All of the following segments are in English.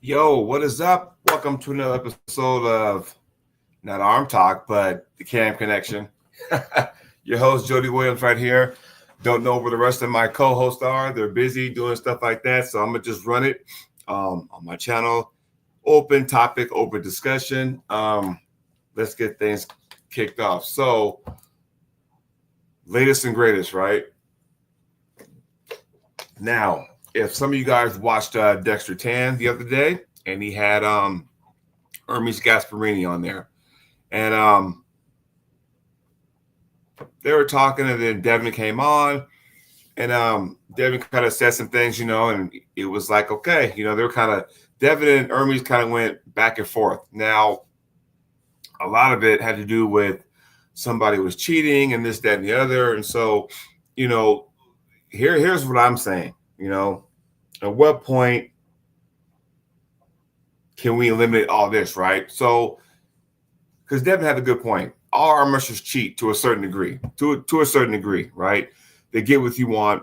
Yo, what is up? Welcome to another episode of not Arm Talk, but the Cam Connection. Your host, Jody Williams, right here. Don't know where the rest of my co hosts are. They're busy doing stuff like that. So I'm going to just run it on my channel. Open topic, open discussion. Let's get things kicked off. So, latest and greatest, right? Now, if some of you guys watched Dexter Tan the other day, and he had Hermes Gasparini on there, and they were talking, and then Devin came on, and Devin kind of said some things, and it was like, okay, they were kind of Devin and Hermes kind of went back and forth. Now, a lot of it had to do with somebody was cheating and this, that, and the other, and so, here's what I'm saying, at what point can we eliminate all this, right? So, because Devin had a good point. All arm wrestlers cheat to a certain degree, to a certain degree, right? They get what you want.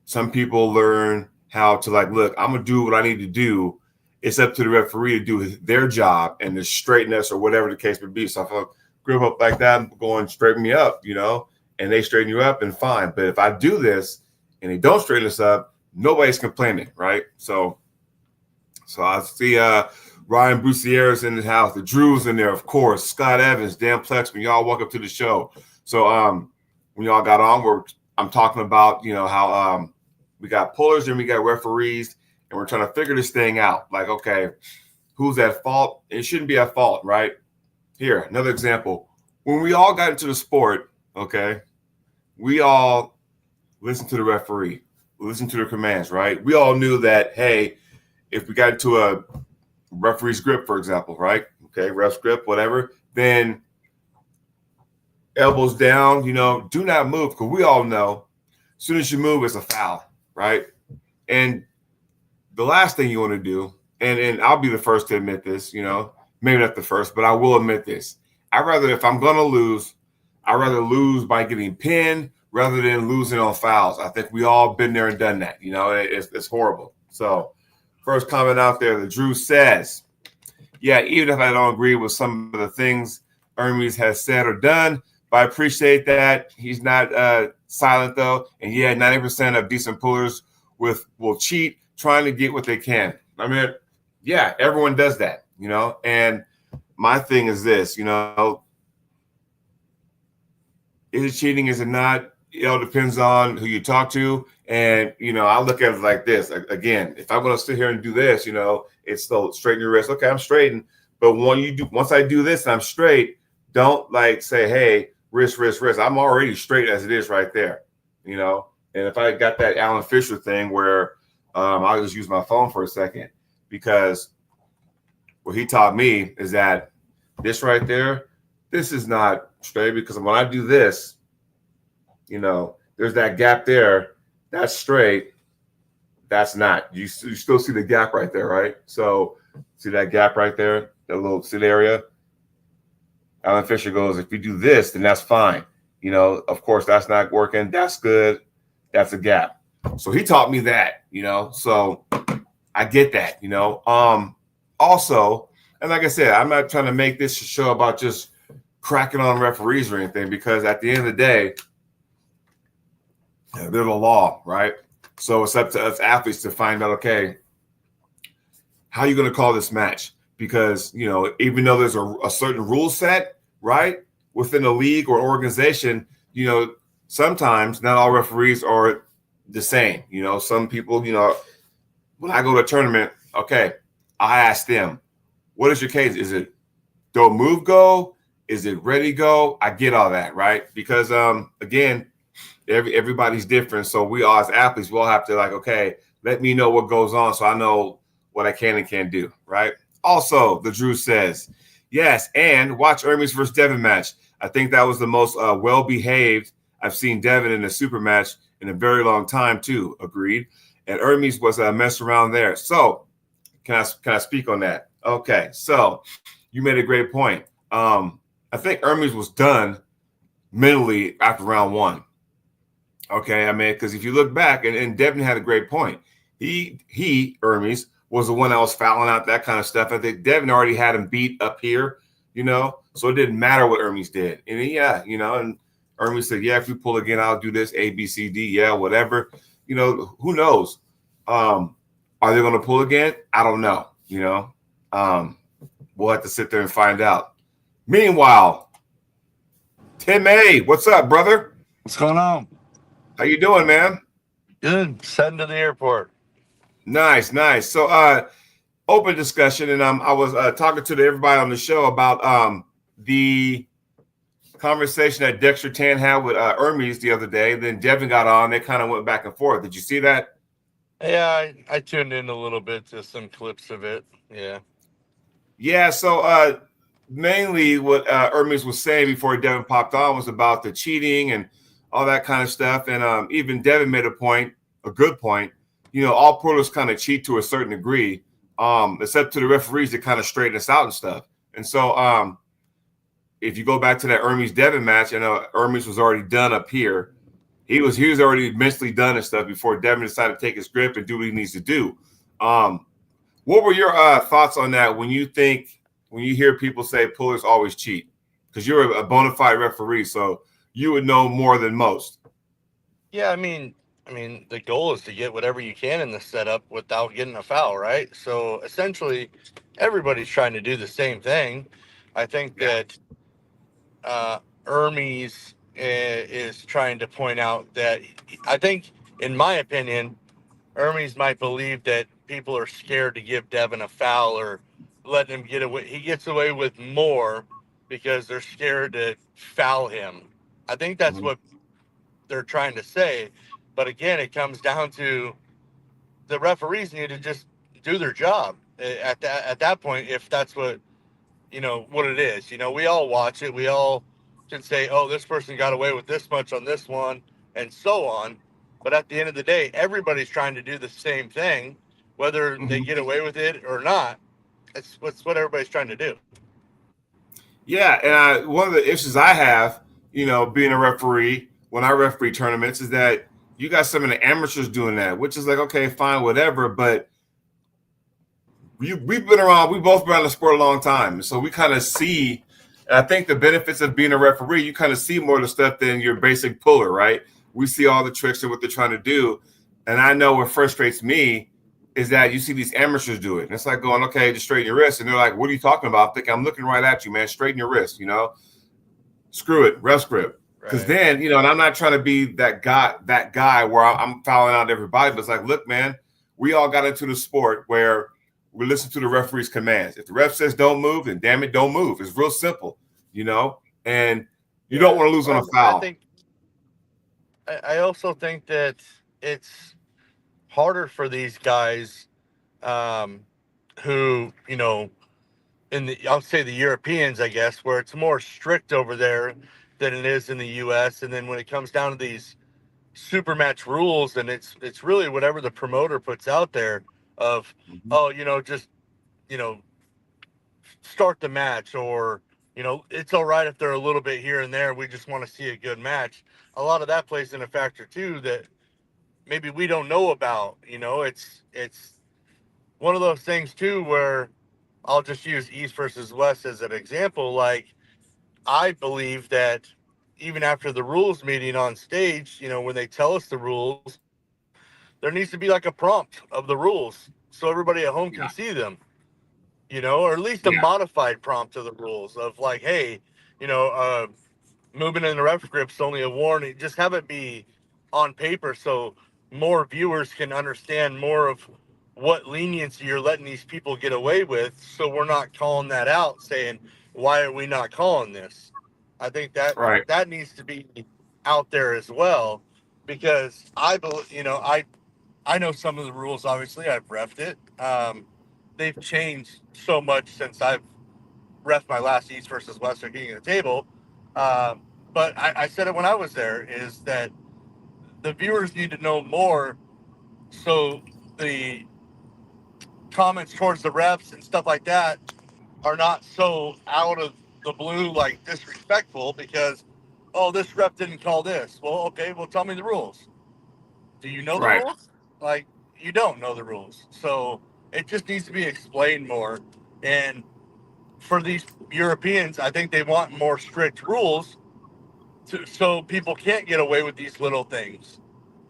Some people learn how to look, I'm going to do what I need to do. It's up to the referee to do their job and to straighten us or whatever the case may be. So if I grew up like that, going straighten me up, and they straighten you up, and fine. But if I do this and they don't straighten us up, nobody's complaining, right? So I see Ryan Brucier's in the house. The Drew's in there, of course. Scott Evans, Dan Plex, when y'all welcome to the show. So when y'all got on, I'm talking about, how we got pullers and we got referees, and we're trying to figure this thing out. Like, okay, who's at fault? It shouldn't be at fault, right? Here, another example. When we all got into the sport, okay, we all listened to the referee, listened to the commands, right? We all knew that, hey, if we got into a referee's grip, for example, right? Okay, ref's grip, whatever, then elbows down, do not move, because we all know as soon as you move, it's a foul, right? And the last thing you want to do, and I'll be the first to admit this, maybe not the first, but I will admit this. If I'm going to lose, I'd rather lose by getting pinned rather than losing on fouls. I think we all been there and done that. It's horrible. So first comment out there, the Drew says, yeah, even if I don't agree with some of the things Hermes has said or done, but I appreciate that. He's not silent, though. And yeah, 90% of decent pullers will cheat trying to get what they can. I mean, yeah, everyone does that, And my thing is this, is it cheating? Is it not? It depends on who you talk to. And, I look at it like this. Again, if I'm going to sit here and do this, it's still straighten your wrist. Okay, I'm straightened. But once I do this and I'm straight, don't say, hey, wrist. I'm already straight as it is right there, And if I got that Alan Fisher thing where I'll just use my phone for a second, because what he taught me is that this right there, this is not straight, because when I do this, there's that gap there. That's straight. That's not. You still see the gap right there, right? So see that gap right there, that little sit area? Alan Fisher goes, if you do this, then that's fine. Of course, that's not working. That's good. That's a gap. So he taught me that, so I get that, Also, and like I said, I'm not trying to make this show about just cracking on referees or anything, because at the end of the day, they're the law, right? So it's up to us athletes to find out, okay, how are you going to call this match? Because, even though there's a certain rule set, right, within a league or organization, sometimes not all referees are the same. Some people, when I go to a tournament, okay, I ask them, what is your case? Is it don't move, go? Is it ready, go? I get all that, right? Because, again, everybody's different. So we all, as athletes, we all have to okay, let me know what goes on so I know what I can and can't do, right? Also, the Drew says, yes, and watch Hermes versus Devin match. I think that was the most well-behaved I've seen Devin in a super match in a very long time, too. Agreed. And Hermes was a mess around there. So can I speak on that? Okay, so you made a great point. I think Hermes was done mentally after round one. Okay, I mean, because if you look back, and Devin had a great point. Hermes, was the one that was fouling out that kind of stuff. I think Devin already had him beat up here, so it didn't matter what Hermes did. And then, yeah, and Hermes said, yeah, if we pull again, I'll do this A, B, C, D, yeah, whatever. Who knows? Are they going to pull again? I don't know. We'll have to sit there and find out. Meanwhile, Tim A, what's up, brother? What's going on? How you doing, man? Good. Heading to the airport. Nice, nice. So, open discussion, and I was talking to everybody on the show about the conversation that Dexter Tan had with Hermes the other day. Then Devin got on. They kind of went back and forth. Did you see that? Yeah, I tuned in a little bit to some clips of it. Yeah. Yeah. So, mainly what Hermes was saying before Devin popped on was about the cheating and all that kind of stuff. And even Devin made a good point. All pullers kind of cheat to a certain degree, except to the referees that kind of straighten us out and stuff. And so, if you go back to that Hermes Devin match, I know Hermes was already done up here. He was already mentally done and stuff before Devin decided to take his grip and do what he needs to do. What were your thoughts on that when you hear people say pullers always cheat? Because you're a bona fide referee, so you would know more than most. Yeah, I mean, the goal is to get whatever you can in the setup without getting a foul, right? So essentially, everybody's trying to do the same thing. I think that Hermes is trying to point out that I think, in my opinion, Hermes might believe that people are scared to give Devin a foul or letting him get away. He gets away with more because they're scared to foul him. I think that's what they're trying to say. But again, it comes down to the referees need to just do their job at that point. If that's what it is. We all watch it. We all can say, oh, this person got away with this much on this one, and so on. But at the end of the day, everybody's trying to do the same thing, whether they get away with it or not. It's what everybody's trying to do. Yeah, and one of the issues I have, being a referee when I referee tournaments is that you got some of the amateurs doing that, which is like, okay, fine, whatever. But we've been around, we've both been around the sport a long time. So we kind of see, and I think the benefits of being a referee, you kind of see more of the stuff than your basic puller, right? We see all the tricks and what they're trying to do. And I know what frustrates me is that you see these amateurs do it. And it's like going, okay, just straighten your wrist. And they're like, what are you talking about? I'm thinking, I'm looking right at you, man. Straighten your wrist, Screw it, rest grip. Because then, and I'm not trying to be that guy where I'm fouling out everybody, but it's like, look, man, we all got into the sport where we listen to the referee's commands. If the ref says don't move, then damn it, don't move. It's real simple, and you don't want to lose on a foul. I also think that it's harder for these guys who, I'll say the Europeans, I guess, where it's more strict over there than it is in the U.S. And then when it comes down to these super match rules, and it's really whatever the promoter puts out there of, just, start the match, or, it's all right if they're a little bit here and there. We just want to see a good match. A lot of that plays in a factor too that maybe we don't know about. It's one of those things too where I'll just use East versus West as an example. Like, I believe that even after the rules meeting on stage, when they tell us the rules, there needs to be like a prompt of the rules so everybody at home can see them, or at least a modified prompt of the rules of like, hey, you know, uh, moving in the ref grip's only a warning. Just have it be on paper so more viewers can understand more of what leniency you're letting these people get away with. So we're not calling that out, saying, why are we not calling this? I think that Right. that needs to be out there as well, because I believe, I know some of the rules. Obviously, I've refed it. They've changed so much since I've ref my last East versus Western King of the Table. But I said it when I was there, is that the viewers need to know more, so the comments towards the refs and stuff like that are not so out of the blue, like disrespectful, because, oh, this ref didn't call this. Well, okay, well, tell me the rules. Do you know the Right. rules? Like, you don't know the rules. So It just needs to be explained more. And for these Europeans, I think they want more strict rules so people can't get away with these little things.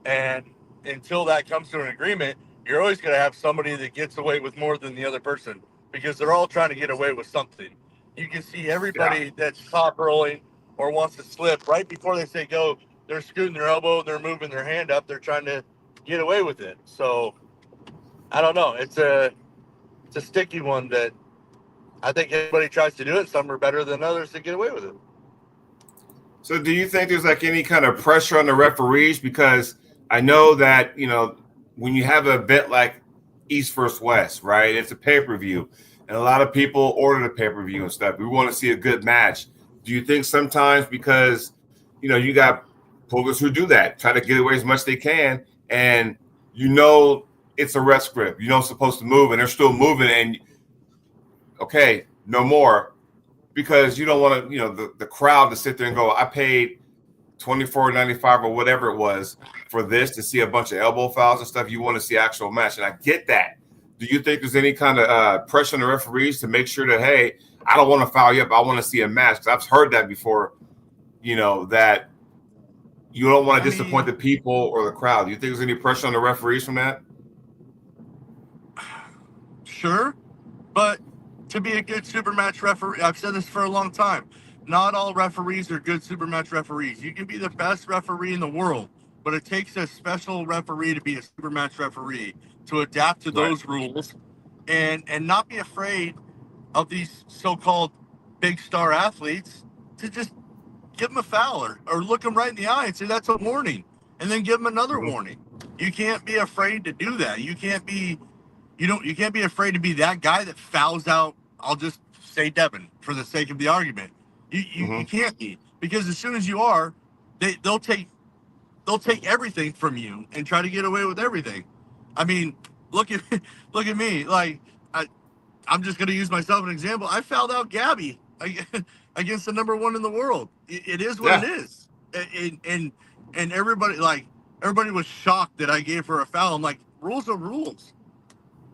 And until that comes to an agreement, you're always going to have somebody that gets away with more than the other person because they're all trying to get away with something. You can see Yeah. everybody that's top rolling or wants to slip right before they say go, they're scooting their elbow and they're moving their hand up. They're trying to get away with it. So I don't know. It's a sticky one that I think everybody tries to do it. Some are better than others to get away with it. So do you think there's like any kind of pressure on the referees? Because I know that, when you have an event like East versus West, right? It's a pay-per-view. And a lot of people order the pay-per-view and stuff. We want to see a good match. Do you think sometimes because, you got pullers who do that, try to get away as much as they can, and it's a rest script. It's supposed to move, and they're still moving, and okay, no more. Because you don't want to, the crowd to sit there and go, I paid $24.95 or whatever it was for this to see a bunch of elbow fouls and stuff. You want to see actual match, and I get that. Do you think there's any kind of pressure on the referees to make sure that, hey, I don't want to foul you up, I want to see a match? Because I've heard that before. That you don't want to disappoint the people or the crowd. Do you think there's any pressure on the referees from that? Sure, but to be a good super match referee, I've said this for a long time. Not all referees are good super match referees. You can be the best referee in the world, but it takes a special referee to be a super match referee to adapt to Right. those rules and not be afraid of these so-called big star athletes to just give them a foul or look them right in the eye and say that's a warning and then give them another Mm-hmm. warning. You can't be afraid to do that. You can't be afraid to be that guy that fouls out. I'll just say Devin for the sake of the argument. You Mm-hmm. can't be, because as soon as you are, they'll take everything from you and try to get away with everything. I mean, look at look at me. Like I'm just going to use myself as an example. I fouled out Gabby against the number one in the world. It is what it Yeah. is. And everybody was shocked that I gave her a foul. I'm like, rules are rules.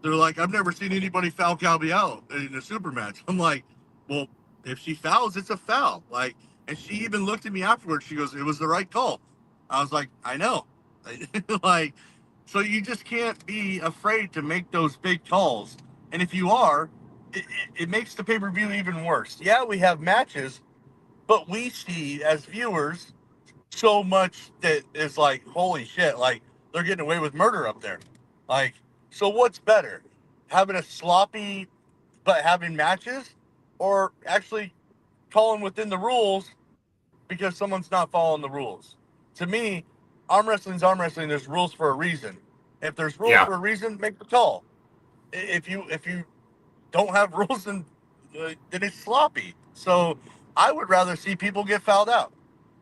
They're like, I've never seen anybody foul Gabby out in a super match. I'm like, well, if she fouls, it's a foul. Like, and she even looked at me afterwards. She goes, it was the right call. I was like, I know. Like, so you just can't be afraid to make those big calls. And if you are, it makes the pay-per-view even worse. Yeah, we have matches, but we see as viewers so much that is like, holy shit, like they're getting away with murder up there. Like, so what's better? Having a sloppy but having matches, or actually calling within the rules because someone's not following the rules? To me, arm wrestling's arm wrestling. There's rules for a reason. If there's rules Yeah. for a reason, make the call. If you don't have rules, then it's sloppy. So I would rather see people get fouled out.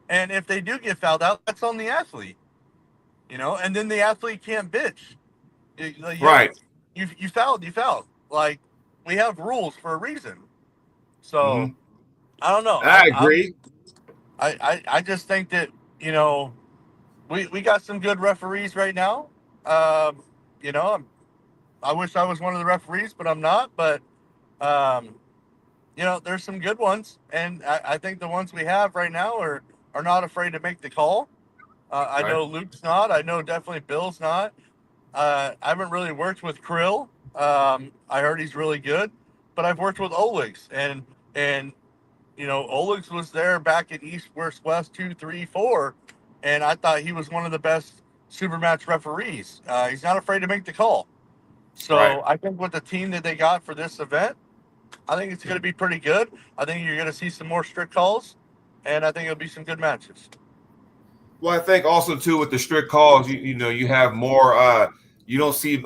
And if they do get fouled out, that's on the athlete, and then the athlete can't bitch. Right. You fouled, you fouled. Like, we have rules for a reason. So Mm-hmm. I don't know. I agree. I just think that, you know, we got some good referees right now. Um, you know, I wish I was one of the referees, but I'm not. But um, there's some good ones, and I think the ones we have right now are not afraid to make the call. I Right. know Luke's not. I know definitely Bill's not. I haven't really worked with Krill. I heard he's really good, but I've worked with Olegs, and Olegs was there back in East West West 2, 3, 4, and I thought he was one of the best super match referees. He's not afraid to make the call. Right. So I think with the team that they got for this event, I think it's going to be pretty good. I think you're going to see some more strict calls, and I think it'll be some good matches. Well, I think also too with the strict calls, you have more. You don't see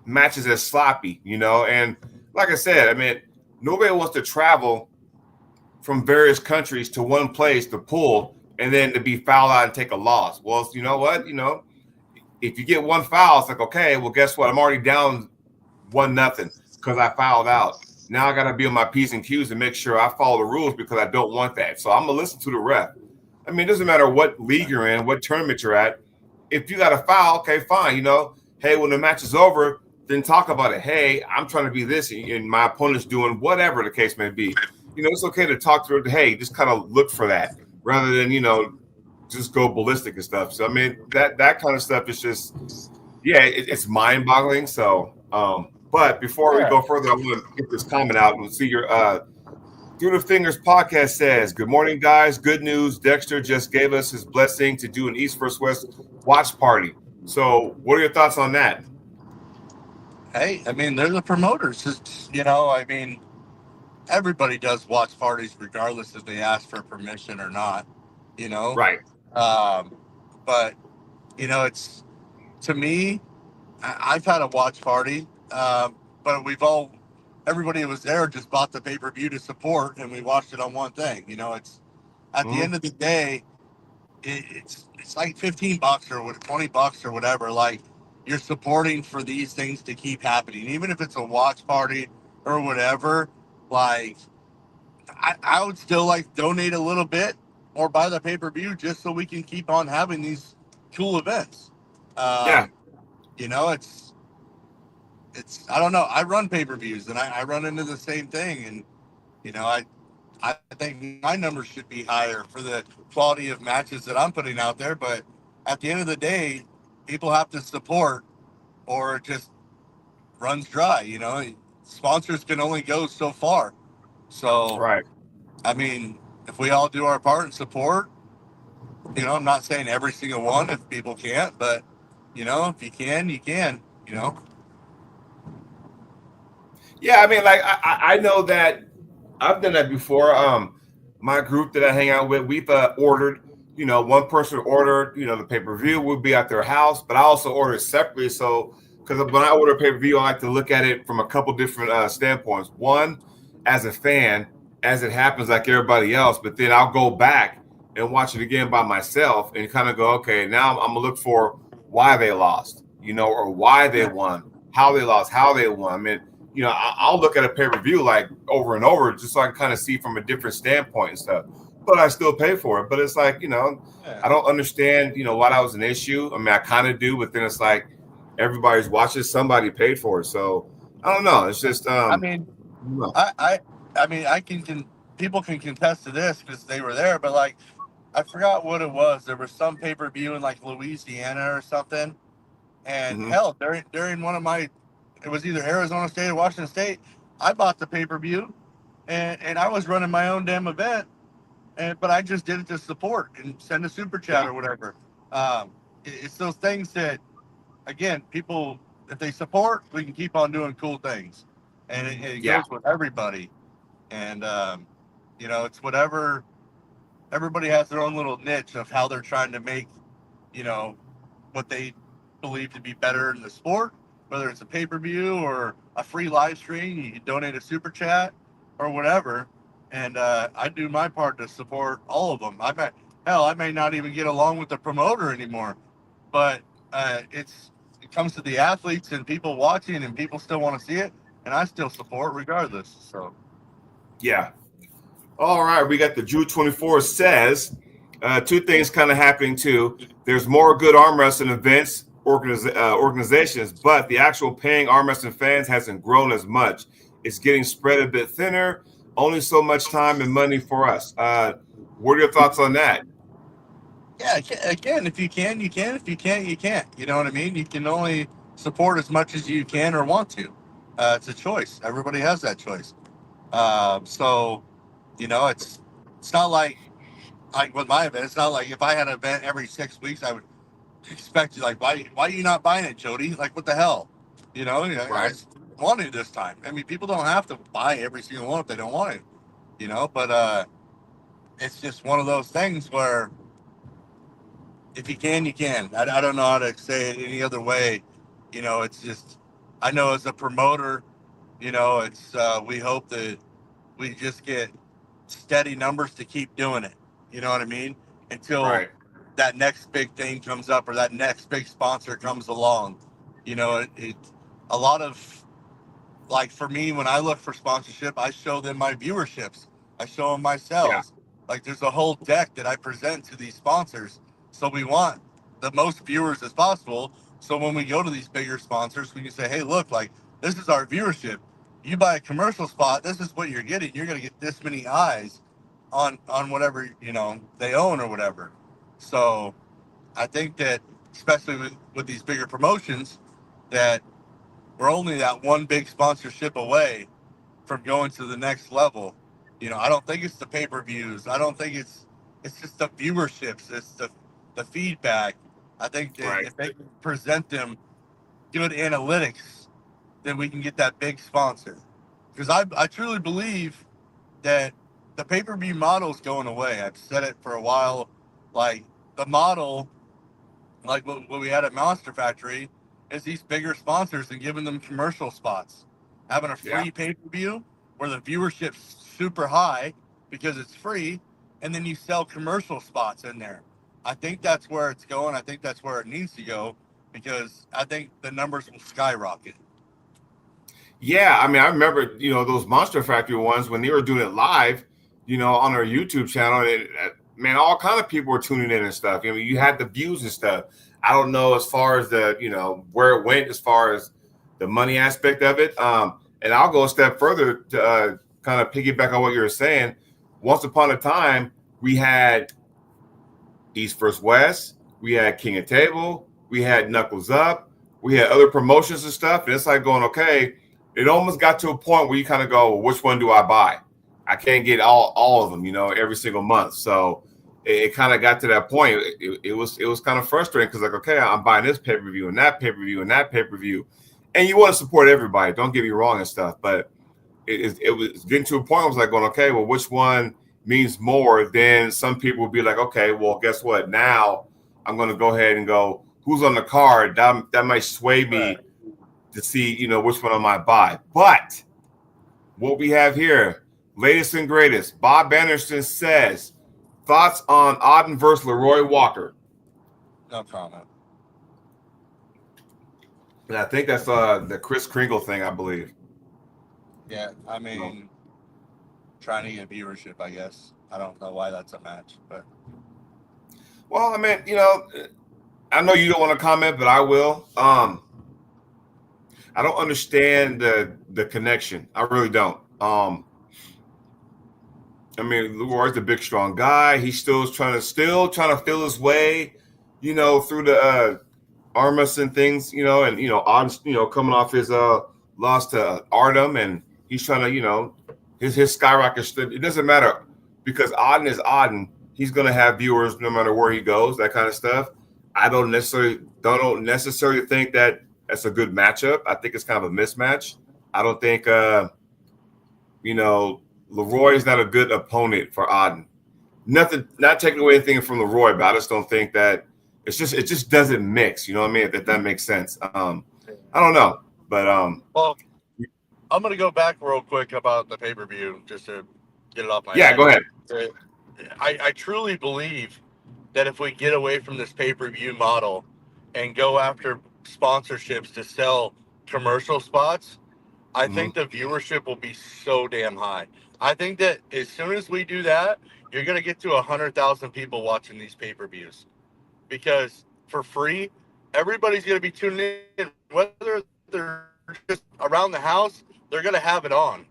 matches as sloppy, and like I said, I mean, nobody wants to travel from various countries to one place to pull and then to be fouled out and take a loss. Well, you know what? If you get one foul, it's like, okay, well, guess what? I'm already down 1-0 because I fouled out. Now I got to be on my P's and Q's and make sure I follow the rules because I don't want that. So I'm going to listen to the ref. I mean, it doesn't matter what league you're in, what tournament you're at. If you got a foul, okay, fine. Hey, when the match is over, then talk about it. Hey, I'm trying to be this, and my opponent's doing whatever the case may be. It's okay to talk through it. Hey, just kind of look for that rather than just go ballistic and stuff. So I mean that kind of stuff is just it's mind boggling. So but before we Yeah. go further, I want to get this comment out and see your Through the Fingers podcast says, "Good morning, guys. Good news. Dexter just gave us his blessing to do an East vs. West watch party. So, what are your thoughts on that?" Hey, I mean, they're the promoters. I mean, everybody does watch parties regardless if they ask for permission or not, you know? Right. Um, but, it's to me, I've had a watch party, but everybody who was there just bought the pay per view to support, and we watched it on one thing. It's at the Mm-hmm. end of the day, it's like $15 or $20 or whatever. Like you're supporting for these things to keep happening, even if it's a watch party or whatever. Like I would still like donate a little bit or buy the pay per view just so we can keep on having these cool events. Yeah. Um, it's I don't know. I run pay per views and I run into the same thing, and I think my numbers should be higher for the quality of matches that I'm putting out there. But at the end of the day, people have to support, or it just runs dry. Sponsors can only go so far. So Right. I mean, if we all do our part and support, I'm not saying every single one if people can't, but if you can, you can. You know. Yeah. I mean, like I know that I've done that before. My group that I hang out with, we've ordered. One person ordered. The pay per view would be at their house, but I also ordered separately. So because when I order pay per view, I like to look at it from a couple different standpoints. One, as a fan, as it happens, like everybody else, but then I'll go back and watch it again by myself and kind of go, okay, now I'm gonna look for why they lost, or why they won, how they lost, how they won. I mean, I'll look at a pay per view like over and over just so I can kind of see from a different standpoint and stuff. But I still pay for it. But it's like, I Yeah. don't understand, why that was an issue. I mean, I kind of do, but then it's like everybody's watching, somebody paid for it. So I don't know. It's just, I mean, no. I mean, people can contest to this because they were there, but like, I forgot what it was. There was some pay per view in like Louisiana or something, and Mm-hmm. hell, during one of my, it was either Arizona State or Washington State. I bought the pay per view, and I was running my own damn event, but I just did it to support and send a super chat Yeah. or whatever. It's those things that, again, people, if they support, we can keep on doing cool things, and it Yeah. goes with everybody. And it's whatever, everybody has their own little niche of how they're trying to make, you know, what they believe to be better in the sport, whether it's a pay per view or a free live stream. You can donate a super chat or whatever. And I do my part to support all of them. I may not even get along with the promoter anymore, but it comes to the athletes and people watching, and people still want to see it, and I still support regardless. So Yeah. All right. We got the Drew 24 says two things kind of happening too. There's more good arm wrestling events, organizations, but the actual paying arm wrestling fans hasn't grown as much. It's getting spread a bit thinner. Only so much time and money for us. What are your thoughts on that? yeah, again, if you can, you can. If you can't, you can't. You know what I mean? You can only support as much as you can or want to. It's a choice. Everybody has that choice. So, it's not like with my event. It's not like if I had an event every 6 weeks, I would expect you like why are you not buying it, Jody? Like what the hell? I Right. just want it this time. I mean, people don't have to buy every single one if they don't want it. But it's just one of those things where if you can, you can. I don't know how to say it any other way. It's just, I know as a promoter, it's we hope that we just get steady numbers to keep doing it. You know what I mean? Until Right. that next big thing comes up or that next big sponsor comes along. It a lot of, like, for me, when I look for sponsorship, I show them my viewerships. I show them my Yeah. sales. Like there's a whole deck that I present to these sponsors. So we want the most viewers as possible So when we go to these bigger sponsors, we can say, hey, look, like this is our viewership. You buy a commercial spot, this is what you're getting. You're going to get this many eyes on whatever, they own or whatever. So I think that especially with these bigger promotions, that we're only that one big sponsorship away from going to the next level. I don't think it's the pay-per-views. I don't think it's just the viewerships. It's the feedback. I think that Right. if they can present them good analytics, then we can get that big sponsor. Because I truly believe that the pay-per-view model is going away. I've said it for a while. Like the model, like what we had at Monster Factory, is these bigger sponsors and giving them commercial spots, having a Yeah. free pay-per-view where the viewership's super high because it's free, and then you sell commercial spots in there. I think that's where it's going. I think that's where it needs to go because I think the numbers will skyrocket. Yeah, I mean, I remember, those Monster Factory ones when they were doing it live, on our YouTube channel. And man, all kind of people were tuning in and stuff. I mean, you had the views and stuff. I don't know as far as the, where it went as far as the money aspect of it. And I'll go a step further to kind of piggyback on what you were saying. Once upon a time, we had East vs. West, we had King of Table, we had Knuckles Up, we had other promotions and stuff. And it's like going, okay, it almost got to a point where you kind of go, well, which one do I buy? I can't get all of them, every single month. So it kind of got to that point. It was kind of frustrating because like, okay, I'm buying this pay-per-view and that pay-per-view and that pay-per-view. And you want to support everybody. Don't get me wrong and stuff. But it was getting to a point where I was like going, okay, well, which one means more? Then some people would be like, okay, well, guess what? Now I'm going to go ahead and go, who's on the card? That might sway me to see, which one I might buy. But what we have here, latest and greatest, Bob Anderson says, thoughts on Auden versus Leroy Walker? No comment. And I think that's the Chris Kringle thing, I believe. Yeah, I mean, trying to get viewership, I guess. I don't know why that's a match, but. Well, I mean, I know you don't want to comment, but I will. I don't understand the connection. I really don't. I mean, Leroy's a big, strong guy. He's still trying to feel his way, through the Armas and things, and odds, coming off his loss to Artem, and he's trying to, his skyrocket. It doesn't matter because Auden is Auden. He's gonna have viewers no matter where he goes, that kind of stuff. I don't necessarily think that that's a good matchup. I think it's kind of a mismatch. I don't think Leroy is not a good opponent for Auden. Not taking away anything from Leroy, but I just don't think that it just doesn't mix. You know what I mean? If that makes sense. I don't know, but Well, I'm gonna go back real quick about the pay-per-view just to get it off my yeah, head. go ahead. I truly believe that if we get away from this pay-per-view model and go after sponsorships to sell commercial spots, I think the viewership will be so damn high. I think that as soon as we do that, you're gonna get to 100,000 people watching these pay-per-views because for free, everybody's gonna be tuning in, whether they're just around the house, they're gonna have it on.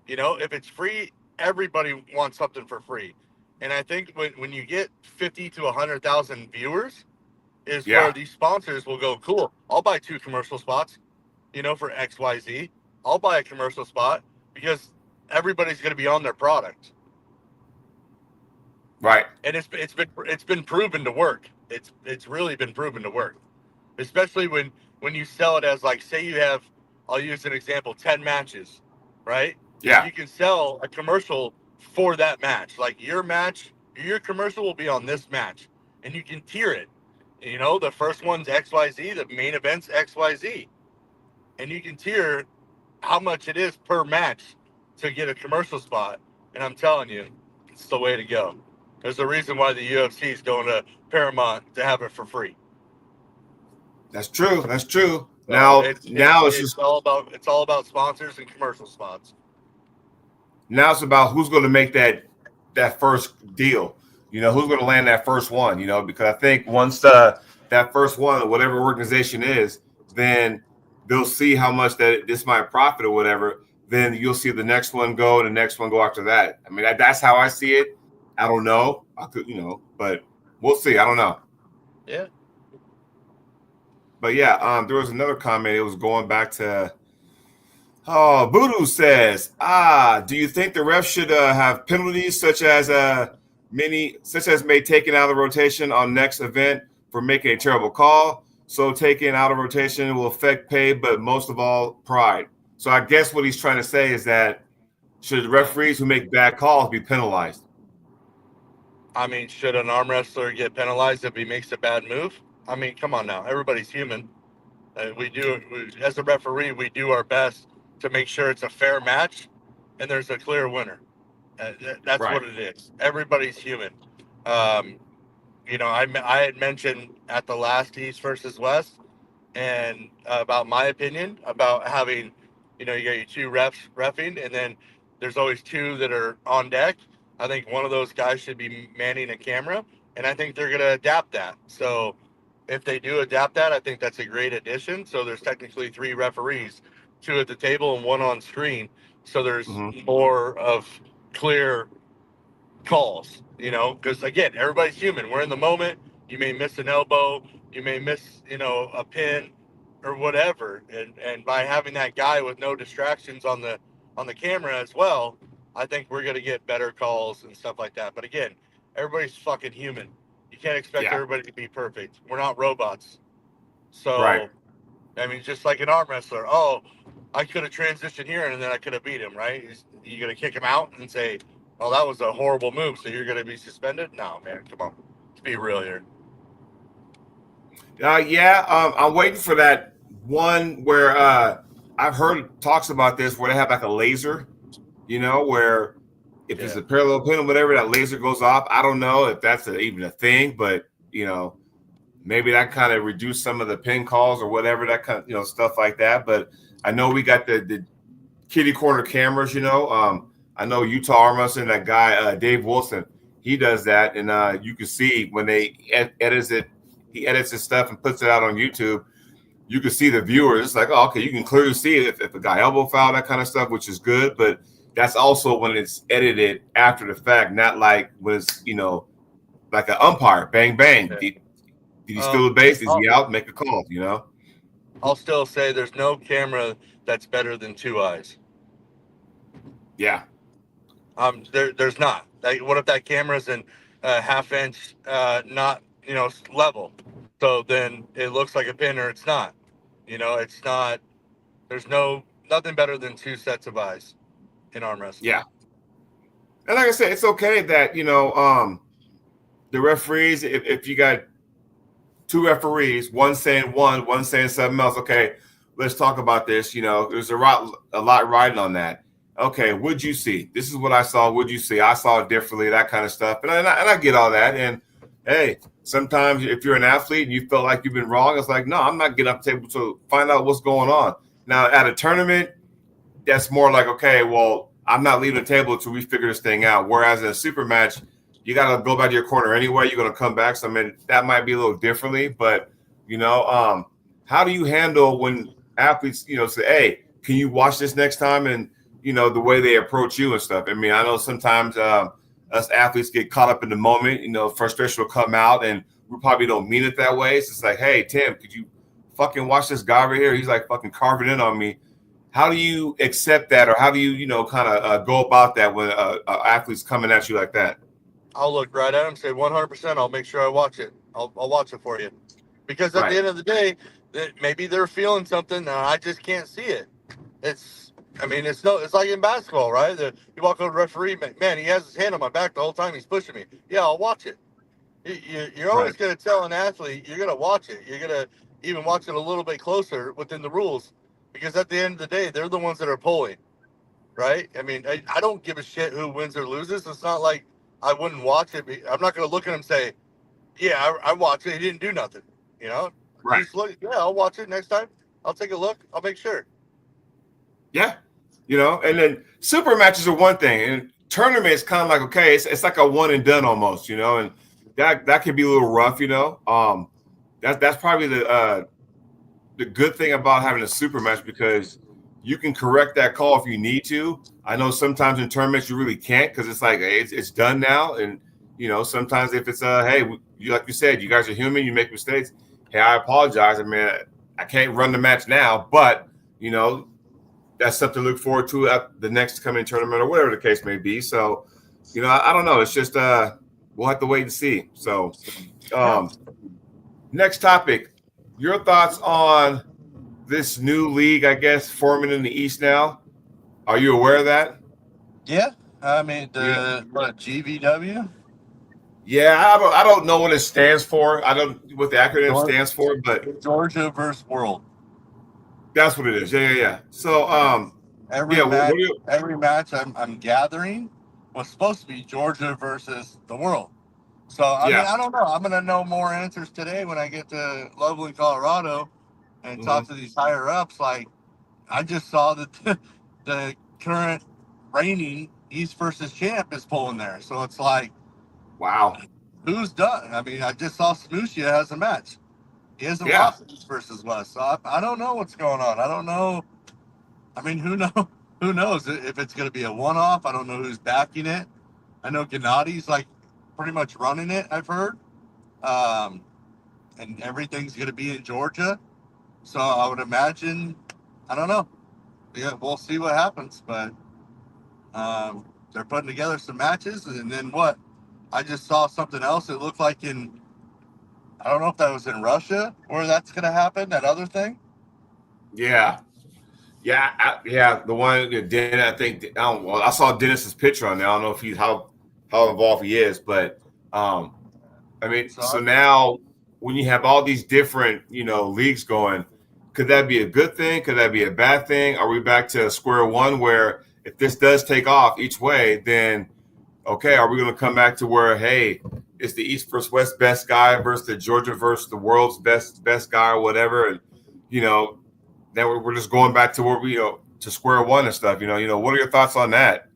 If it's free, everybody wants something for free. And I think when you get 50 to 100,000 viewers is where Yeah, these sponsors will go, cool, I'll buy 2 commercial spots, for XYZ. I'll buy a commercial spot because everybody's going to be on their product. right. And it's been proven to work. It's really been proven to work. Especially when you sell it as like, say you have, I'll use an example, 10 matches, right? Yeah, You can sell a commercial for that match. Like your commercial will be on this match, and you can tier it. The first one's XYZ, the main event's XYZ, and you can tier how much it is per match to get a commercial spot. And I'm telling you, it's the way to go. There's a reason why the UFC is going to Paramount to have it for free. that's true. That's true. So Now it's all about sponsors and commercial spots. now it's about who's going to make that first deal. Who's going to land that first one. Because I think once that first one, whatever organization is, then they'll see how much that this might profit or whatever. Then you'll see the next one go and the next one go after that. I mean, that's how I see it. I don't know. I could, but we'll see. I don't know. Yeah. But yeah, there was another comment. It was going back to Voodoo says, do you think the refs should have penalties such as may taken out of the rotation on next event for making a terrible call? So taking out of rotation will affect pay, but most of all, pride. So I guess what he's trying to say is that should the referees who make bad calls be penalized? I mean, should an arm wrestler get penalized if he makes a bad move? I mean, come on now. Everybody's human. As a referee, we do our best to make sure it's a fair match and there's a clear winner. That's Right. what it is. Everybody's human. I had mentioned at the last East versus West and about my opinion about having, you got your two refs reffing, and then there's always two that are on deck. I think one of those guys should be manning a camera, and I think they're going to adapt that. So if they do adapt that, I think that's a great addition. So there's technically three referees, two at the table and one on screen. So there's more of clear calls, because again, everybody's human. We're in the moment. You may miss an elbow, you may miss, a pin or whatever. And by having that guy with no distractions on the camera as well, I think we're gonna get better calls and stuff like that. But again, everybody's fucking human. You can't expect everybody to be perfect. We're not robots. Right. So I mean, just like an arm wrestler. Oh, I could have transitioned here and then I could have beat him, right? You going to kick him out and say, oh, that was a horrible move, so you're going to be suspended? No, man, come on. Let's be real here. I'm waiting for that one where I've heard talks about this where they have like a laser, where if it's a parallel pin or whatever, that laser goes off. I don't know if that's even a thing, but, maybe that kind of reduced some of the pin calls or whatever, that kind of, stuff like that. But I know we got the kitty corner cameras, I know Utah Arm Wrestling, that guy, Dave Wilson, he does that. And you can see when they he edits his stuff and puts it out on YouTube, you can see the viewers. It's like, oh, okay, you can clearly see it if a guy elbow foul, that kind of stuff, which is good. But that's also when it's edited after the fact, not like when it's, like an umpire, bang, bang. Yeah. Did he steal the base? Is he out? Make a call, I'll still say there's no camera that's better than two eyes. Yeah. There's not. Like, what if that camera's in half inch, not, level? So then it looks like a pin or it's not. It's not. There's nothing better than two sets of eyes in arm wrestling. Yeah. And like I said, it's okay that, the referees, if you got two referees, one saying something else. Okay, let's talk about this. There's a lot riding on that. Okay, what'd you see? This is what I saw. What'd you see? I saw it differently, that kind of stuff. And I get all that. And hey, sometimes if you're an athlete and you feel like you've been wrong, it's like, no, I'm not getting up the table to find out what's going on. Now, at a tournament, that's more like, okay, well, I'm not leaving the table until we figure this thing out. Whereas in a super match, you got to go back to your corner anyway. You're going to come back. So, I mean, that might be a little differently. But, how do you handle when athletes, say, hey, can you watch this next time? And, the way they approach you and stuff. I mean, I know sometimes us athletes get caught up in the moment. Frustration will come out and we probably don't mean it that way. It's just like, hey, Tim, could you fucking watch this guy right here? He's like fucking carving in on me. How do you accept that, or how do you, kind of go about that when athlete's coming at you like that? I'll look right at him and say 100%. I'll make sure I watch it. I'll watch it for you, because at the end of the day, maybe they're feeling something and I just can't see it. It's like in basketball, right? You walk over to the referee, man, he has his hand on my back the whole time he's pushing me. Yeah, I'll watch it. You're always going to tell an athlete you're going to watch it. You're going to even watch it a little bit closer within the rules, because at the end of the day, they're the ones that are pulling, right? I mean, I don't give a shit who wins or loses. It's not like I wouldn't watch it. I'm not going to look at him and say, yeah, I watched it. He didn't do nothing, Right. Just look, yeah, I'll watch it next time. I'll take a look. I'll make sure. Yeah. And then super matches are one thing, and tournament is kind of like, okay, it's like a one and done almost, and that can be a little rough, that's probably the good thing about having a super match, because you can correct that call if you need to. I know sometimes in tournaments you really can't, because it's like hey, it's done now, and sometimes if it's hey, you like you said, you guys are human, you make mistakes. Hey, I apologize. I mean, I can't run the match now, but that's something to look forward to at the next coming tournament or whatever the case may be. So, I don't know. It's just we'll have to wait and see. So, Yeah. next topic, your thoughts on this new league, I guess, forming in the East now. Are you aware of that? Yeah. I mean, Yeah. what, GVW? Yeah, I don't know what it stands for. I don't what the acronym stands for, but Georgia versus World. that's what it is. Yeah, yeah, yeah. So, Every yeah, what match, do you? every match I'm gathering was supposed to be Georgia versus the world. So I mean, Yeah. I don't know. I'm gonna know more answers today when I get to Loveland, Colorado, and talk Hmm. to these higher ups. Like I just saw that the current reigning East versus champ is pulling there. So it's like, Wow. who's done? I mean, I just saw Smushia has a match. He hasn't Yeah. lost East versus West. So I don't know what's going on. I don't know. I mean, who know? Who knows if it's going to be a one-off? I don't know who's backing it. I know Gennadi's like pretty much running it. I've heard, um, and everything's going to be in Georgia. So I would imagine. I don't know. Yeah, we'll see what happens. But they're putting together some matches, and then what? I just saw something else. It looked like in. I don't know if that was in Russia where that's going to happen. That other thing. Yeah. Yeah. Yeah. The one Dennis, I think. Well, I saw Dennis's picture on there. I don't know if he's how involved he is, but I mean, so So now when you have all these different, leagues going, could that be a good thing? Could that be a bad thing? Are we back to square one where if this does take off each way, then okay, are we going to come back to where, hey, it's the East versus West best guy versus the Georgia versus the world's best guy or whatever, and you know, then we're just going back to where we to square one and stuff. What are your thoughts on that?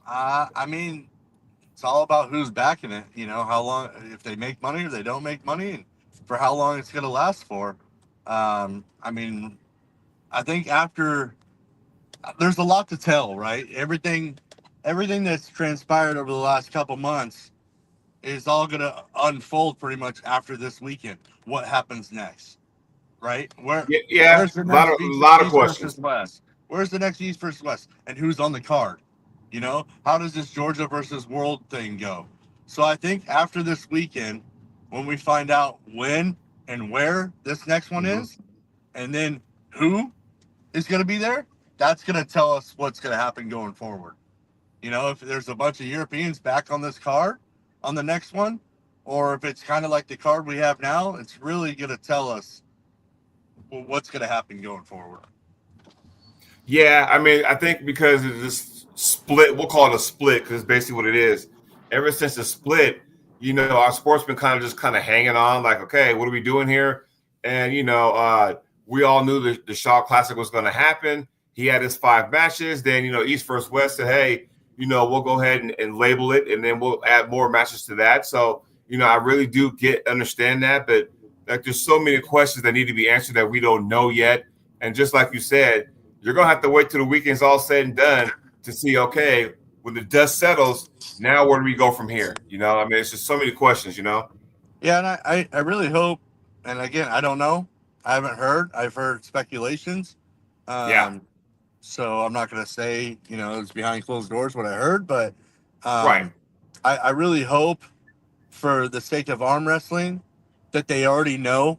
I mean, it's all about who's backing it. You know, how long, if they make money or they don't make money, and for how long it's going to last for. I mean, I think after there's a lot to tell, right? Everything that's transpired over the last couple months is all going to unfold pretty much after this weekend. What happens next, right? Yeah, yeah, Where's the a lot of next a lot of East versus questions. West? Where's the next East versus West? And who's on the card? You know, how does this Georgia versus World thing go? So I think after this weekend, when we find out when and where this next one Hmm. is, and then who is going to be there, that's going to tell us what's going to happen going forward. You know, if there's a bunch of Europeans back on this card on the next one, or if it's kind of like the card we have now, it's really going to tell us what's going to happen going forward. Yeah, I mean, I think because of this split, we'll call it a split because it's basically what it is. Ever since the split, our sports been kind of hanging on, like, okay, what are we doing here? And we all knew the Shaw Classic was going to happen. He had his 5 matches. Then East versus West said, hey, we'll go ahead and label it, and then we'll add more matches to that. So I really do understand that, but like, there's so many questions that need to be answered that we don't know yet. And just like you said, you're gonna have to wait till the weekend's all said and done to see, okay, when the dust settles, now where do we go from here? I mean, it's just so many questions. Yeah, and I really hope, and again, I don't know. I haven't heard. I've heard speculations. Yeah, Um, so I'm not going to say, it's behind closed doors what I heard, but right. um, I really hope for the sake of arm wrestling that they already know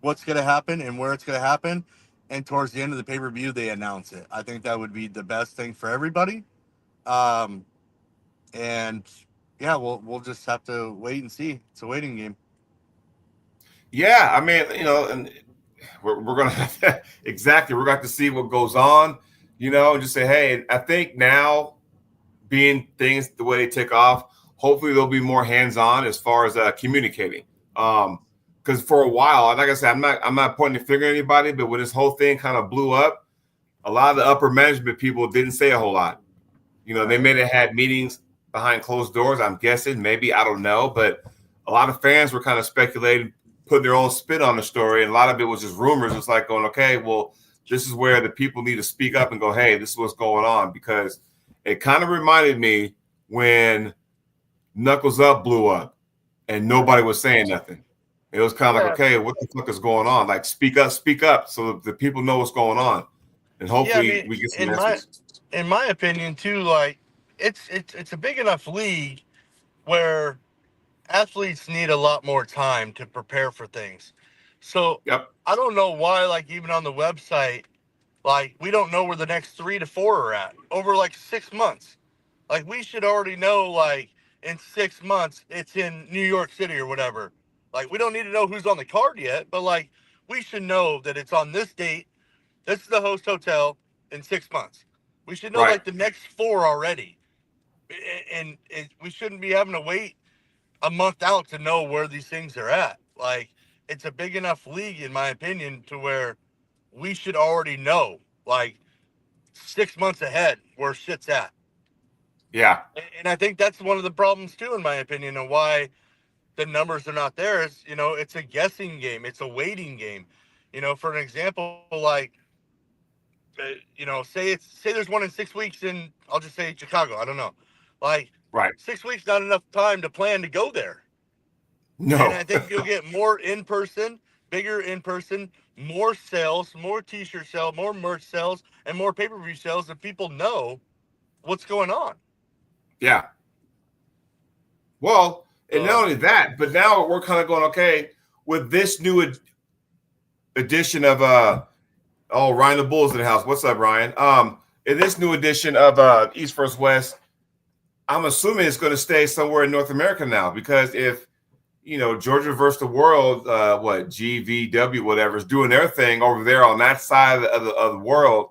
what's going to happen and where it's going to happen. And towards the end of the pay per view, they announce it. I think that would be the best thing for everybody. Um, and yeah, we'll just have to wait and see. It's a waiting game. Yeah, I mean, and we're gonna have to, exactly. We're going to have to see what goes on, and just say, hey, I think now being things the way they take off, hopefully they'll be more hands-on as far as communicating. Because for a while, like I said, I'm not pointing the finger at anybody, but when this whole thing kind of blew up, a lot of the upper management people didn't say a whole lot. They Right. may have had meetings behind closed doors. I'm guessing, maybe, I don't know, but a lot of fans were kind of speculating putting their own spin on the story, and a lot of it was just rumors. It's like going, okay, well, this is where the people need to speak up and go, hey, this is what's going on, because it kind of reminded me when Knuckles Up blew up and nobody was saying nothing. It was kind of like, Yeah, okay, what the fuck is going on? Like, speak up, so the people know what's going on, and yeah. I hopefully mean, we get some in my answers. in my opinion too, like it's a big enough league where athletes need a lot more time to prepare for things. So Yep. I don't know why, like even on the website, like we don't know where the next 3 to 4 are at over like 6 months. Like we should already know, like in 6 months it's in New York City or whatever. Like we don't need to know who's on the card yet, but like we should know that it's on this date. This is the host hotel in 6 months. We should know Right. like the next four already, and we shouldn't be having to wait a month out to know where these things are at. Like it's a big enough league, in my opinion, to where we should already know, like 6 months ahead, where shit's at. Yeah. And I think that's one of the problems too, in my opinion, and why the numbers are not there. Is it's a guessing game, it's a waiting game. For an example, like say there's one in 6 weeks in, I'll just say Chicago. I don't know, like Right. 6 weeks not enough time to plan to go there. And I No. think you'll get more in person, bigger in person, more sales, more T-shirt sales, more merch sales, and more pay-per-view sales if people know what's going on. Yeah. Well, and not So only that, but now we're kind of going, okay, with this new edition of oh, Ryan the Bulls in the house. What's up, Ryan? In this new edition of East versus West, I'm assuming it's going to stay somewhere in North America now, because if Georgia versus the world, what GVW, whatever, is doing their thing over there on that side of the world,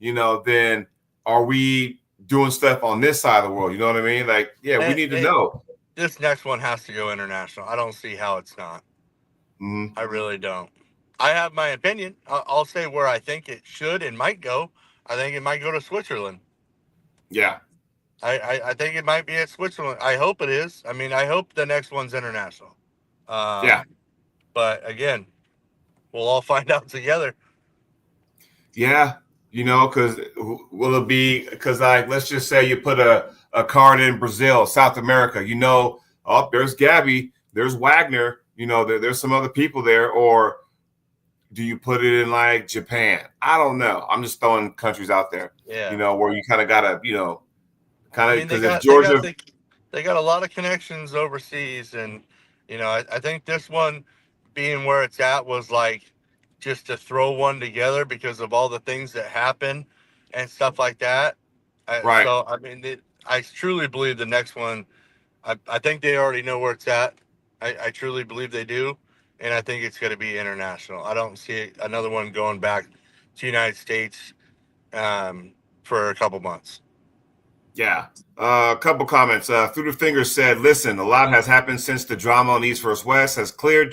then are we doing stuff on this side of the world? You know what I mean? Like, yeah, we need to know. this next one has to go international. I don't see how it's not. Mm-hmm. I really don't. I have my opinion. I'll say where I think it should and might go. I think it might go to Switzerland. Yeah, I think it might be at Switzerland. I hope it is. I mean, I hope the next one's international. yeah, Um, but again, we'll all find out together. yeah. Because will it be? Because like, let's just say you put a card in Brazil, South America. Oh, there's Gabby, there's Wagner. There's some other people there, or do you put it in like Japan? I don't know. I'm just throwing countries out there. Yeah. Where you kind of gotta, I kind of mean, because if Georgia, they got a lot of connections overseas, and I think this one being where it's at was like just to throw one together because of all the things that happen and stuff like that. right? So I mean, I truly believe the next one. I think they already know where it's at. I truly believe they do, and I think it's going to be international. I don't see another one going back to United States um, for a couple months. Yeah. A couple comments. Through the Fingers said, "Listen, a lot has happened since the drama on East vs. West has clear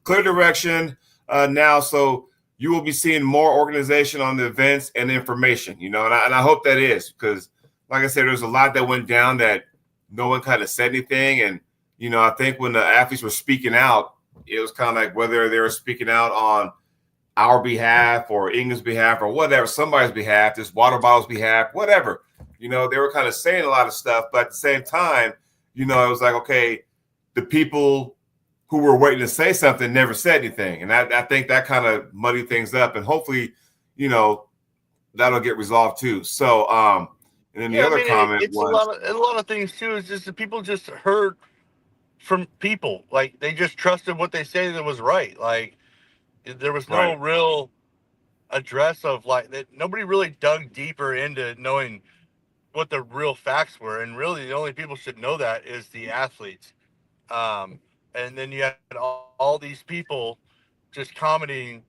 direction now. So you will be seeing more organization on the events and information. And I hope that is, because, like I said, there's a lot that went down that no one kind of said anything. And I think when the athletes were speaking out, it was kind of like whether they were speaking out on our behalf or England's behalf or whatever, somebody's behalf, this water bottle's behalf, whatever. They were kind of saying a lot of stuff, but at the same time, it was like, okay, the people who were waiting to say something never said anything. And I think that kind of muddied things up, and hopefully, that'll get resolved too. So, and then the Yeah, I other mean, comment it's was, a lot of things too. Is just that people just heard from people, like they just trusted what they say that was right. Like there was no right, real address of like that. Nobody really dug deeper into knowing what the real facts were, and really the only people should know that is the athletes. Um, and then you had all these people just commenting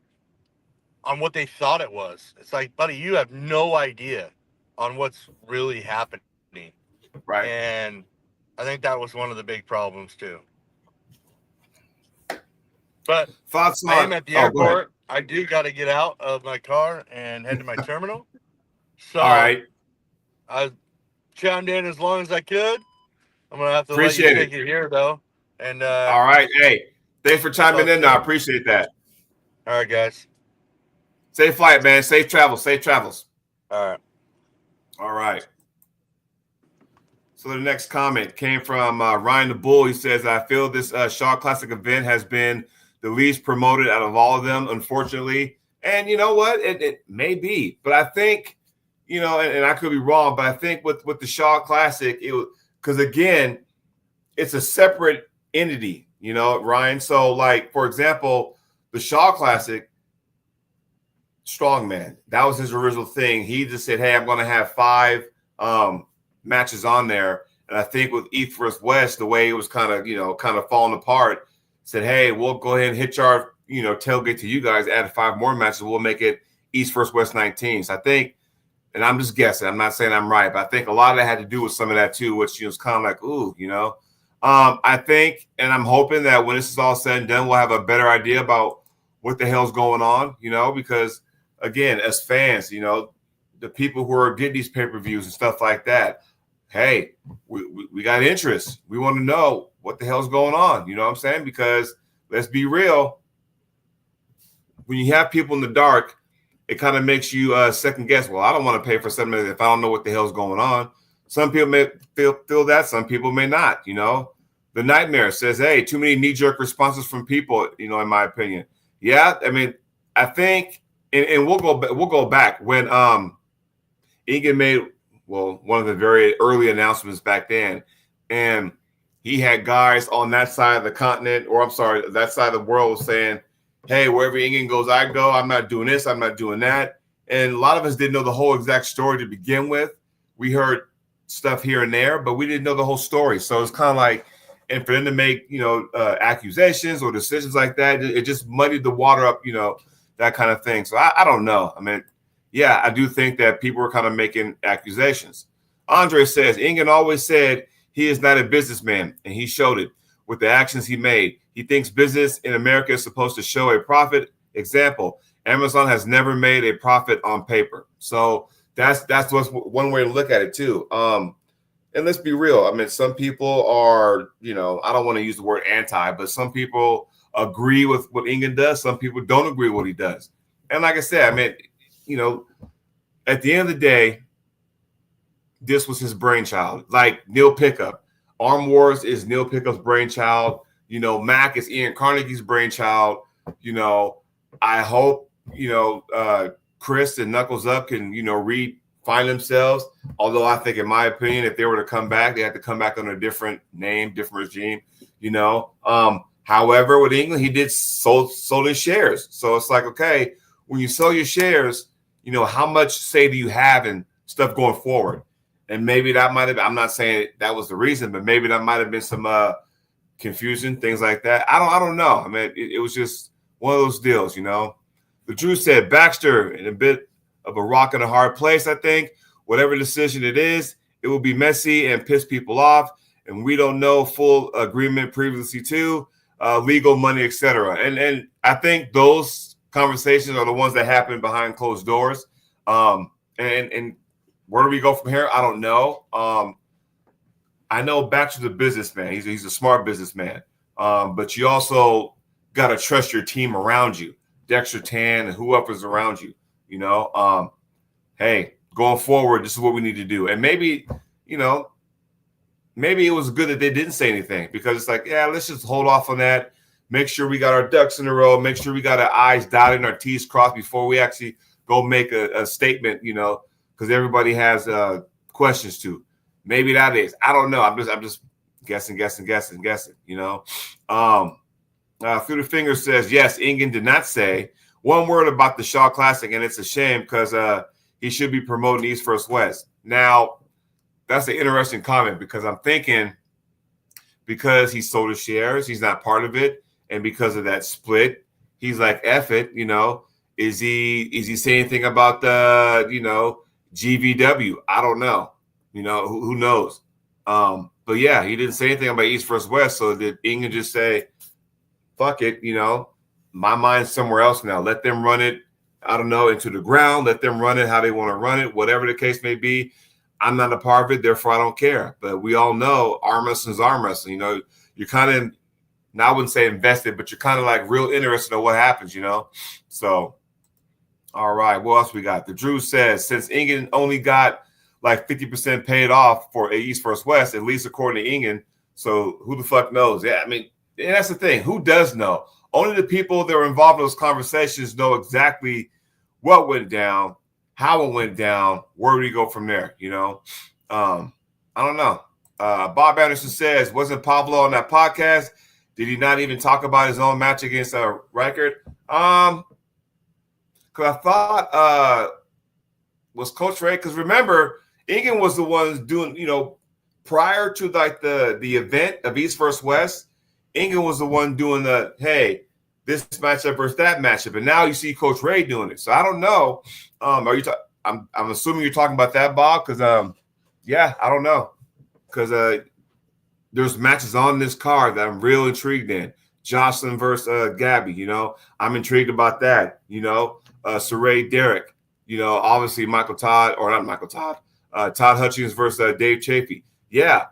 on what they thought it was. It's like, buddy, you have no idea on what's really happening. right. And I think that was one of the big problems too. But Thoughts I am on, at the oh, go ahead. airport. I do got to get out of my car and head to my terminal. All So right. I chimed in as long as I could. I'm gonna have to let you Appreciate it. take it here though. And All right. Hey, Thanks for chiming in. I appreciate that. All right, guys. Safe flight, man. Safe travels. Safe travels. All right. All right. So the next comment came from Ryan the Bull. He says, I feel this Shaw Classic event has been the least promoted out of all of them, unfortunately. And you know what? It may be. But I think, and I could be wrong, but I think with the Shaw Classic, because again, it's a separate entity, Ryan. So like, for example, the Shaw Classic, strongman, that was his original thing. He just said, hey, I'm going to have 5 matches on there. And I think with East vs. West, the way it was kind of falling apart, said, hey, we'll go ahead and hitch our, tailgate to you guys, add 5 more matches. We'll make it East vs. West 19. So I think, and I'm just guessing, I'm not saying I'm right, but I think a lot of that had to do with some of that too, which was kind of like, ooh, I think, and I'm hoping that when this is all said and done, we'll have a better idea about what the hell's going on, because again, as fans, the people who are getting these pay-per-views and stuff like that, hey, we got interest. We want to know what the hell's going on. You know what I'm saying? Because let's be real. When you have people in the dark, it kind of makes you second guess. Well, I don't want to pay for something if I don't know what the hell's going on. Some people may feel that. Some people may not. The Nightmare says, hey, too many knee-jerk responses from people, in my opinion. Yeah, I mean, I think, and we'll go back when Egan made one of the very early announcements back then, and he had guys on that side of the continent, or I'm sorry, that side of the world saying, hey, wherever Egan goes, I go. I'm not doing this. I'm not doing that. And a lot of us didn't know the whole exact story to begin with. We heard stuff here and there, but we didn't know the whole story. So it's kind of like, and for them to make, accusations or decisions like that, it just muddied the water up, that kind of thing. So I don't know. I mean, yeah, I do think that people were kind of making accusations. Andre says, Ingen always said he is not a businessman, and he showed it with the actions he made. He thinks business in America is supposed to show a profit. Example, Amazon has never made a profit on paper. So that's what's one way to look at it too. And let's be real. I mean, some people are, I don't want to use the word anti, but some people agree with what Ingen does. Some people don't agree with what he does. And like I said, I mean, at the end of the day, this was his brainchild. Like Neil Pickup. Arm Wars is Neil Pickup's brainchild. Mac is Ian Carnegie's brainchild. I hope, Chris and Knuckles Up can, find themselves. Although I think, in my opinion, if they were to come back, they have to come back on a different name, different regime, However, with England, he did sold his shares. So it's like, okay, when you sell your shares, how much say do you have in stuff going forward? And maybe that might have, I'm not saying that was the reason, but maybe that might have been some confusion, things like that. I don't know. I mean, it was just one of those deals, The Drew said, Baxter in a bit of a rock and a hard place, I think. Whatever decision it is, it will be messy and piss people off. And we don't know full agreement previously to legal money, etc. And I think those conversations are the ones that happen behind closed doors. And where do we go from here? I don't know. I know Baxter's a businessman. He's a smart businessman. But you also got to trust your team around you, Dexter Tan and whoever's around you. Hey, going forward, this is what we need to do. And maybe, maybe it was good that they didn't say anything, because it's like, yeah, let's just hold off on that. Make sure we got our ducks in a row. Make sure we got our I's dotted and our T's crossed before we actually go make a statement, because everybody has questions too. Maybe that is. I don't know. I'm just guessing. Through the Finger says, yes, Ingen did not say one word about the Shaw Classic, and it's a shame because he should be promoting East vs. West. Now, that's an interesting comment, because I'm thinking, because he sold his shares, he's not part of it, and because of that split, he's like, F it, Is he saying anything about the, GVW? I don't know. Who knows? But yeah, he didn't say anything about East vs. West. So did Ingen just say, fuck it, my mind's somewhere else now. Let them run it, I don't know, into the ground. Let them run it how they want to run it, whatever the case may be. I'm not a part of it, therefore I don't care. But we all know arm wrestling is arm wrestling. You're kind of now I wouldn't say invested, but you're kind of like real interested in what happens, you know? So, all right, what else we got? The Drew says, since Ingen only got like 50% paid off for a East versus West, at least according to Ingen, so who the fuck knows? Yeah, I mean, and that's the thing. Who does know? Only the people that were involved in those conversations know exactly what went down, how it went down, where do we go from there, you know? I don't know. Bob Anderson says, wasn't Pablo on that podcast? Did he not even talk about his own match against Reichert? Because I thought was Coach Ray. Because remember, Ingen was the one doing, you know, prior to like the event of East versus West, Ingen was the one doing the, hey, this matchup versus that matchup, and now you see Coach Ray doing it. So I don't know. Are you? I'm assuming you're talking about that, Bob, because yeah, I don't know, because there's matches on this card that I'm real intrigued in. Jocelyn versus Gabby, you know, I'm intrigued about that. You know, Saray Derek, you know, obviously Todd Hutchins versus Dave Chafee. Yeah,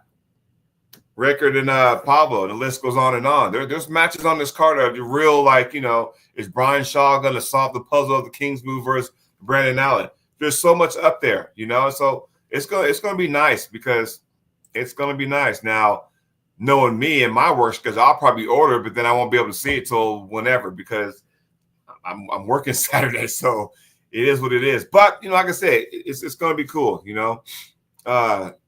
Rickard and Pablo, and the list goes on and on. There's matches on this card that are real, like, you know, is Brian Shaw going to solve the puzzle of the King's move versus Brandon Allen? There's so much up there, you know, so it's gonna be nice, because it's gonna be nice. Now, knowing me and my works, because I'll probably order, but then I won't be able to see it till whenever, because I'm working Saturday, so it is what it is. But, you know, like I said, it's gonna be cool, you know.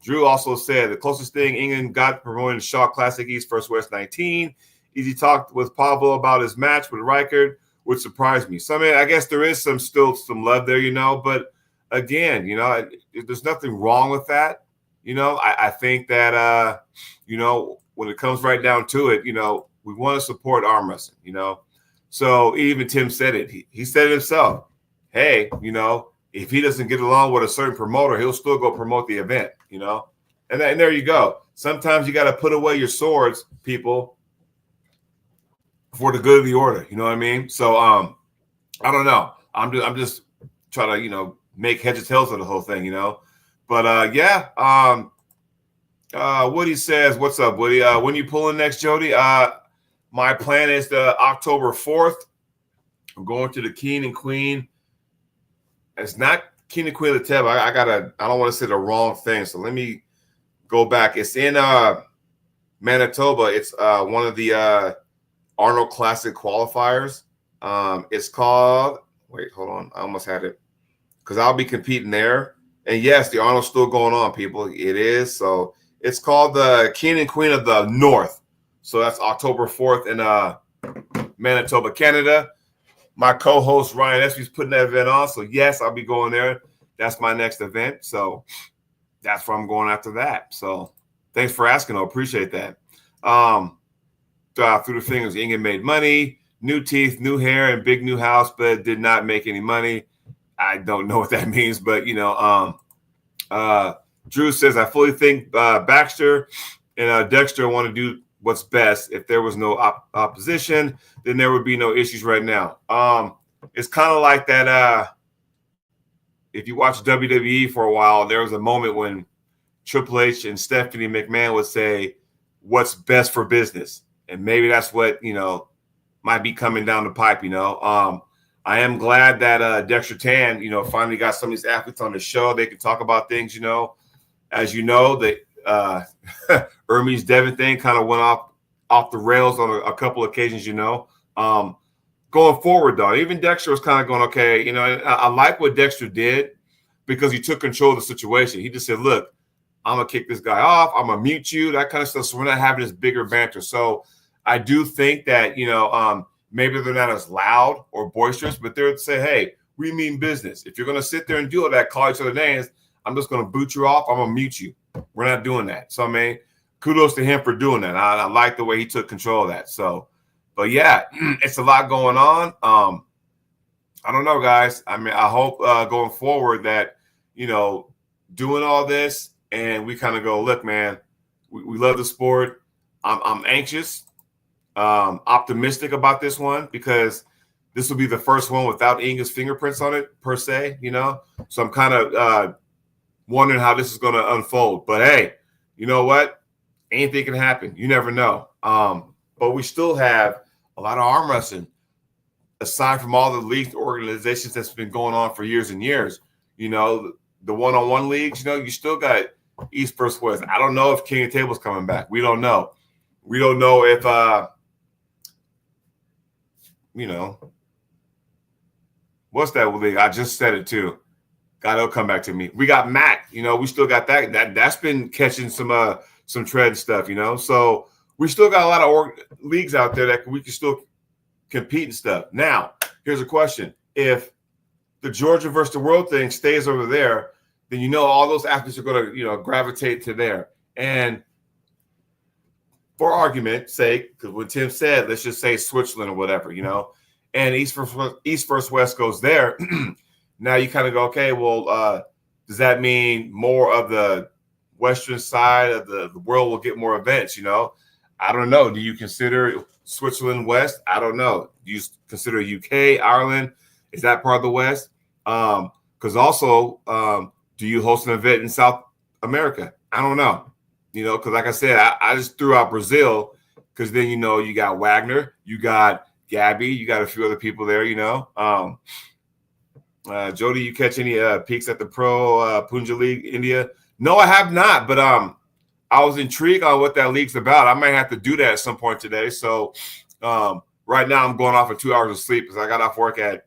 Drew also said the closest thing England got promoting the Shaw Classic East versus West 19. Easy talked with Pablo about his match with Reichert, which surprised me. So I mean, I guess there is still some love there, you know. But again, you know, there's nothing wrong with that. You know, I think that you know, when it comes right down to it, you know, we want to support arm wrestling, you know. So even Tim said it. He said it himself. Hey, you know, if he doesn't get along with a certain promoter, he'll still go promote the event, you know? And there you go. Sometimes you got to put away your swords, people, for the good of the order. You know what I mean? So I don't know. I'm just trying to, you know, make heads or tails of the whole thing, you know? But yeah, Woody says, what's up, Woody? When you pulling next, Jody? My plan is the October 4th. I'm going to the King and Queen. It's not King and Queen of the Teb. I don't want to say the wrong thing. So let me go back. It's in Manitoba. It's one of the Arnold Classic qualifiers. It's called, wait, hold on. I almost had it, because I'll be competing there. And yes, the Arnold's still going on, people. It is. So it's called the King and Queen of the North. So that's October 4th in Manitoba, Canada. My co-host Ryan Espy's putting that event on. So yes, I'll be going there. That's my next event. So that's where I'm going after that. So thanks for asking. I appreciate that. Through the fingers, Ingen made money, new teeth, new hair, and big new house, but did not make any money. I don't know what that means, but you know, Drew says, I fully think Baxter and Dexter want to do what's best. If there was no opposition, then there would be no issues right now. It's kind of like that. If you watch WWE for a while, there was a moment when Triple H and Stephanie McMahon would say, what's best for business? And maybe that's what, you know, might be coming down the pipe, you know. I am glad that Dexter Tan, you know, finally got some of these athletes on the show. They can talk about things, you know. As you know, the Hermes Devin thing kind of went off the rails on a couple occasions, you know. Going forward, though, even Dexter was kind of going, okay, you know, I like what Dexter did, because he took control of the situation. He just said, look, I'm going to kick this guy off. I'm going to mute you, that kind of stuff. So we're not having this bigger banter. So I do think that, you know, maybe they're not as loud or boisterous, but they're say, hey, we mean business. If you're going to sit there and do all that, call each other names, I'm just going to boot you off. I'm going to mute you. We're not doing that. So, I mean, kudos to him for doing that. I like the way he took control of that. So, but yeah, it's a lot going on. I don't know, guys. I mean, I hope going forward that, you know, doing all this and we kind of go, look, man, we love the sport. I'm anxious, optimistic about this one, because this will be the first one without Inga's fingerprints on it, per se, you know. So I'm kind of wondering how this is going to unfold. But hey, you know what? Anything can happen. You never know. but we still have a lot of arm wrestling. Aside from all the league organizations that's been going on for years and years, you know, the one-on-one leagues, you know, you still got East versus West. I don't know if King of Tables coming back. We don't know. We don't know if, you know, what's that league? I just said it too. God, it'll come back to me. We got Mac. You know, we still got that's been catching some tread and stuff. You know, so we still got a lot of leagues out there that we can still compete and stuff. Now, here's a question: if the Georgia versus the world thing stays over there, then you know all those athletes are going to, you know, gravitate to there. And for argument's sake, because when Tim said, let's just say Switzerland or whatever, you know, and East versus West goes there. Now you kind of go, okay, well, does that mean more of the Western side of the world will get more events? You know, I don't know. Do you consider Switzerland West? I don't know. Do you consider UK, Ireland? Is that part of the West? Because also, do you host an event in South America? I don't know. You know, because like I said, I just threw out Brazil because then, you know, you got Wagner, you got Gabby, you got a few other people there, you know. Jody, you catch any peaks at the Pro Punja League India? No, I have not, but I was intrigued on what that league's about. I might have to do that at some point today. So right now I'm going off of 2 hours of sleep because I got off work at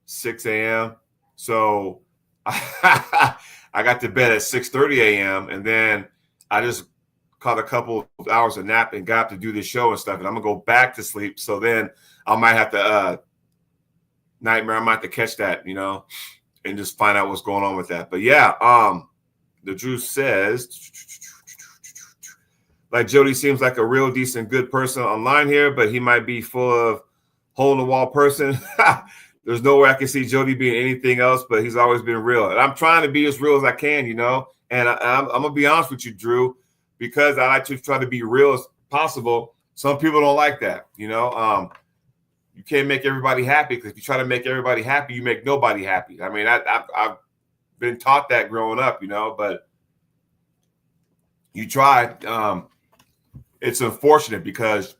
6 a.m. So I got to bed at 6:30 a.m. and then I just caught a couple of hours of nap and got up to do this show and stuff. And I'm gonna go back to sleep. So then I might have to nightmare. I might have to catch that, you know, and just find out what's going on with that. But yeah, the Drew says, like Jody seems like a real decent, good person online here, but he might be full of hole in the wall person. There's no way I can see Jody being anything else, but he's always been real. And I'm trying to be as real as I can, you know, and I'm going to be honest with you, Drew, because I like to try to be real as possible. Some people don't like that, you know. You can't make everybody happy because if you try to make everybody happy, you make nobody happy. I mean, I've been taught that growing up, you know, but you try. It's unfortunate because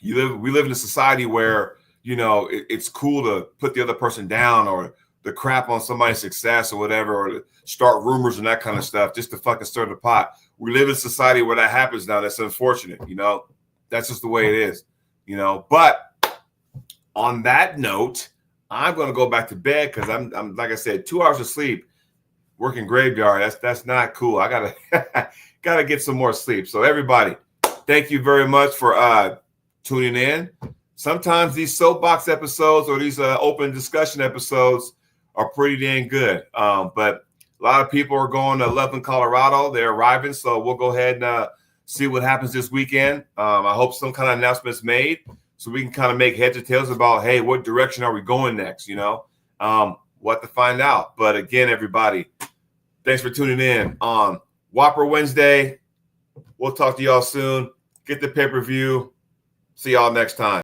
we live in a society where, you know, it's cool to put the other person down or to crap on somebody's success or whatever, or to start rumors and that kind of stuff just to fucking stir the pot. We live in a society where that happens now. That's unfortunate, you know. That's just the way it is, you know. But on that note, I'm going to go back to bed because I'm like I said, 2 hours of sleep, working graveyard. That's not cool. I gotta get some more sleep. So everybody, thank you very much for tuning in. Sometimes these soapbox episodes or these open discussion episodes are pretty dang good. But a lot of people are going to Loveland, Colorado. They're arriving, so we'll go ahead and see what happens this weekend. I hope some kind of announcement's made so we can kind of make heads or tails about, hey, what direction are we going next, you know? What to find out. But again, everybody, thanks for tuning in on Whopper Wednesday. We'll talk to y'all soon. Get the pay-per-view. See y'all next time.